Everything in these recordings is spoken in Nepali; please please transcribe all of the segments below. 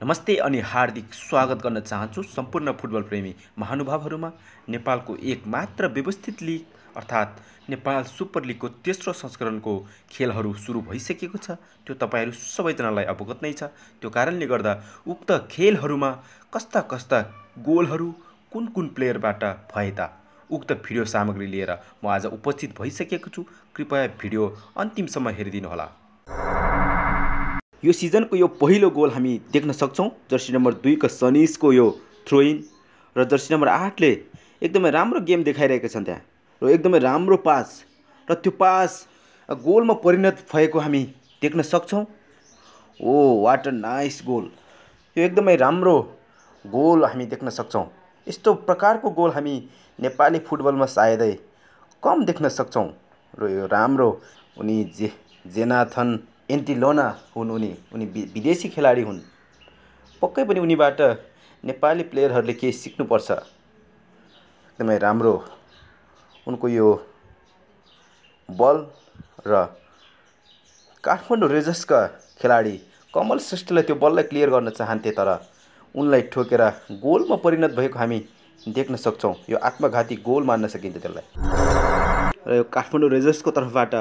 नमस्ते अनि हार्दिक स्वागत गर्न चाहन्छु सम्पूर्ण फुटबल प्रेमी महानुभावहरूमा। नेपालको एकमात्र व्यवस्थित लिग अर्थात् नेपाल सुपर लिगको तेस्रो संस्करणको खेलहरू सुरु भइसकेको छ। त्यो तपाईहरू सबैजनालाई अवगत नै छ। त्यो कारणले गर्दा उक्त खेलहरूमा कस्ता कस्ता गोलहरू कुन कुन प्लेयरबाट भए त उक्त भिडियो सामग्री लिएर म आज उपस्थित भइसकेको छु। कृपया भिडियो अन्तिमसम्म हेरिदिनु होला। यो सिजनको यो पहिलो गोल हामी देख्न सक्छौं। जर्सी नम्बर 2 को सनिसको यो थ्रो इन र जर्सी नम्बर 8 ले एकदमै राम्रो गेम देखाइरहेका छन् त्यहाँ र एकदमै राम्रो पास र त्यो पास गोलमा परिणत भएको हामी देख्न सक्छौं। ओ वाट अ नाइस गोल! यो एकदमै राम्रो गोल हामी देख्न सक्छौं। यस्तो प्रकारको गोल हामी नेपाली फुटबलमा सायदै कम देख्न सक्छौं र यो राम्रो उनी जेनाथन एन्टिलोना हुन्। उनी विदेशी खेलाडी हुन्। पक्कै पनि उनीबाट नेपाली प्लेयरहरूले केही सिक्नुपर्छ। एकदमै राम्रो उनको यो बल र काठमाडौँ रेजर्सका खेलाडी कमल श्रेष्ठले त्यो बललाई क्लियर गर्न चाहन्थे तर उनलाई ठोकेर गोलमा परिणत भएको हामी देख्न सक्छौं। यो आत्मघाती गोल मान्न सकिन्छ त्यसलाई। र यो काठमाडौँ रेजर्सको तर्फबाट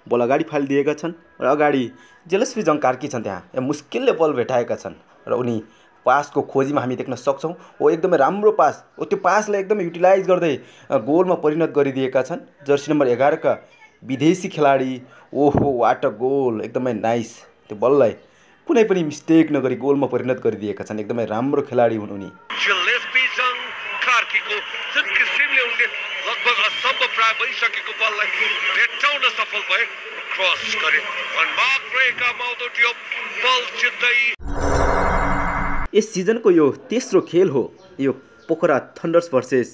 बल अगाडि फालिदिएका छन् र अगाडि जेलस्वी जङ कार्की छन्। त्यहाँ मुस्किलले बल भेटाएका छन् र उनी पासको खोजीमा हामी देख्न सक्छौं। ओ एकदमै राम्रो पास! ओ त्यो पासलाई एकदमै युटिलाइज गर्दै गोलमा परिणत गरिदिएका छन् जर्सी नम्बर 11 का विदेशी खेलाडी। ओहो वाट अ गोल! एकदमै नाइस! त्यो बललाई कुनै पनि मिस्टेक नगरी गोलमा परिणत गरिदिएका छन्। एकदमै राम्रो खेलाडी हुन् उनी। जेलस्वी जङ कार्कीको जुन किसिमले उनले लगभग असम्भव प्राय भइसकेको बललाई भेटाउन सफल भए। क्रस गरे अनमार्क्ड माउदो त्यो बल जित्दै। यस सिजनको यो तेस्रो खेल हो। यो पोखरा थन्डर्स भर्सेस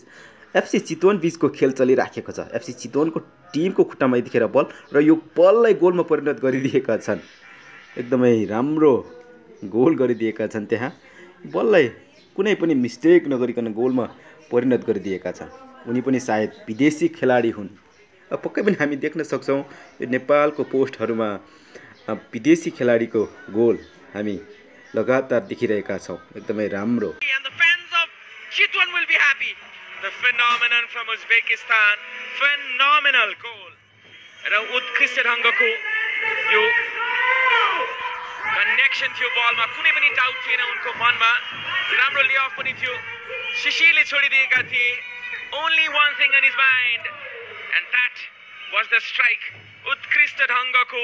एफसी चितवन बीचको खेल चलिराखेको छ। एफसी चितवनको टिमको खुट्टामा यतिखेर बल र यो बललाई गोलमा परिणत गरिदिएका छन्। एकदमै राम्रो गोल गरिदिएका छन्। त्यहाँ बललाई कुनै पनि मिस्टेक नगरिकन गोलमा परिणत गरिदिएका छन्। उनी पनि सायद विदेशी खेलाडी हुन्। पक्कै पनि हामी देख्न सक्छौं यो नेपालको पोस्टहरूमा विदेशी खेलाडीको गोल हामी लगातार देखिरहेका छौं। एकदमै राम्रो। Chitwan will be happy. The phenomenon from Uzbekistan, phenomenal goal. र उत्कृष्ट ढङ्गको यो कनेक्सन थियो बलमा, कुनै पनि डाउट थिएन उनको मनमा। राम्रो लेअफ पनि थियो। शिशिरले छोडिदिएका थिए। Only one thing in his mind and that was the strike. उत्कृष्ट ढङ्गको।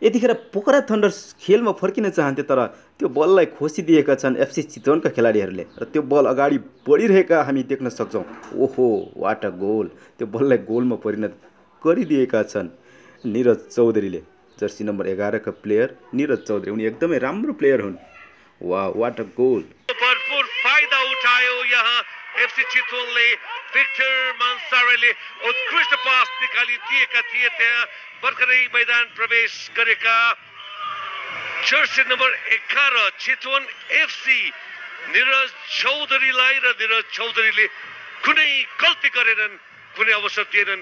यतिखेर पोखरा थन्डर्स खेलमा फर्किन चाहन्थे तर त्यो बललाई खोसिदिएका छन् एफसी चितवनका खेलाडीहरूले र त्यो बल अगाडि बढिरहेका हामी देख्न सक्छौं। ओहो वाट अ गोल! त्यो बललाई गोलमा परिणत गरिदिएका छन् निरज चौधरीले। जर्सी नम्बर 11 का प्लेयर निरज चौधरी उनी एकदमै राम्रो प्लेयर हुन्। वाह वाट अ गोल! भरपूर फाइदा उठायो यहाँ एफसी चितवनले। विक्टर मान्सारेले उत्कृष्ट पास निकालिदिएका थिए। त्यहाँ भर्खरै मैदान प्रवेश गरेका jersey number 11 Chitwan FC Niraj चौधरीलाई र निरज चौधरीले कुनै गल्ती गरेनन्, कुनै अवसर दिएनन्।